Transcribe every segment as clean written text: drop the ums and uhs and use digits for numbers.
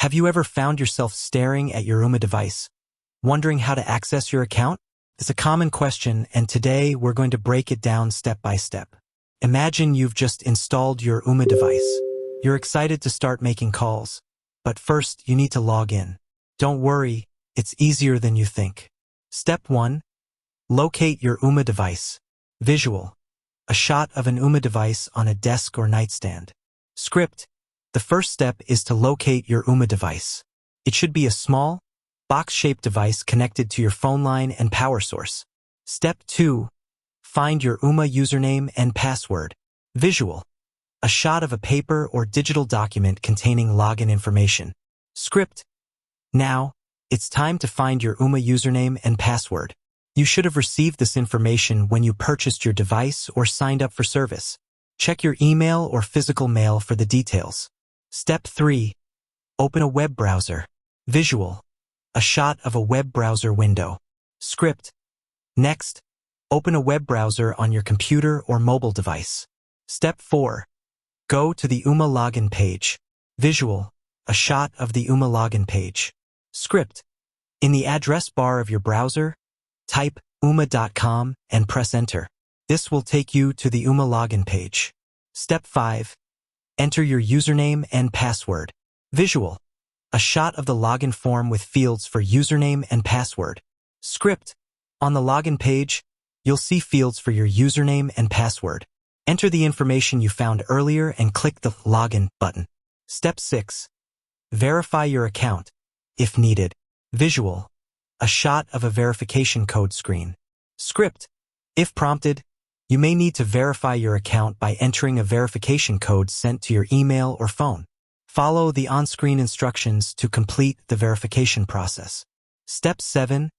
Have you ever found yourself staring at your Ooma device, wondering how to access your account? It's a common question, and today we're going to break it down step by step. Imagine you've just installed your Ooma device. You're excited to start making calls, but first you need to log in. Don't worry, it's easier than you think. Step 1. Locate your Ooma device. Visual. A shot of an Ooma device on a desk or nightstand. Script. The first step is to locate your Ooma device. It should be a small, box-shaped device connected to your phone line and power source. Step 2. Find your Ooma username and password. Visual. A shot of a paper or digital document containing login information. Script. Now, it's time to find your Ooma username and password. You should have received this information when you purchased your device or signed up for service. Check your email or physical mail for the details. Step 3. Open a web browser. Visual. A shot of a web browser window. Script. Next, open a web browser on your computer or mobile device. Step 4. Go to the Ooma login page. Visual. A shot of the Ooma login page. Script. In the address bar of your browser, type ooma.com and press enter. This will take you to the Ooma login page. Step 5. Enter your username and password. Visual. A shot of the login form with fields for username and password. Script. On the login page, you'll see fields for your username and password. Enter the information you found earlier and click the Login button. Step 6. Verify your account, if needed. Visual. A shot of a verification code screen. Script. If prompted, you may need to verify your account by entering a verification code sent to your email or phone. Follow the on-screen instructions to complete the verification process. Step 7.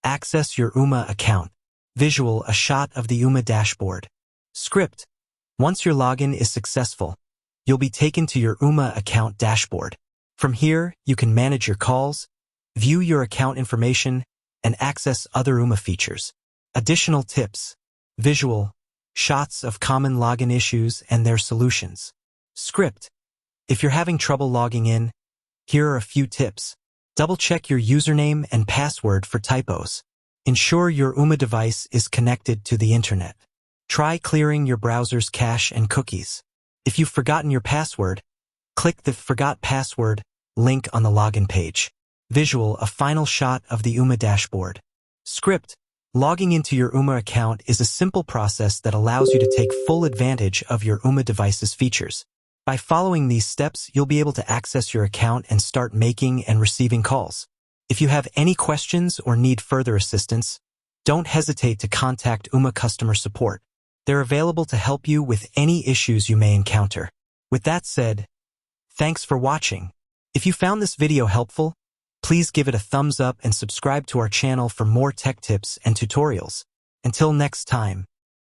Access your Ooma account. Visual. A shot of the Ooma dashboard. Script. Once your login is successful, you'll be taken to your Ooma account dashboard. From here, you can manage your calls, view your account information, and access other Ooma features. Additional tips. Visual. Shots of common login issues and their solutions. Script. If you're having trouble logging in, here are a few tips. Double-check your username and password for typos. Ensure your Ooma device is connected to the internet. Try clearing your browser's cache and cookies. If you've forgotten your password, click the Forgot Password link on the login page. Visual. A final shot of the Ooma dashboard. Script. Logging into your Ooma account is a simple process that allows you to take full advantage of your Ooma device's features. By following these steps, you'll be able to access your account and start making and receiving calls. If you have any questions or need further assistance, don't hesitate to contact Ooma customer support. They're available to help you with any issues you may encounter. With that said, thanks for watching. If you found this video helpful, please give it a thumbs up and subscribe to our channel for more tech tips and tutorials. Until next time.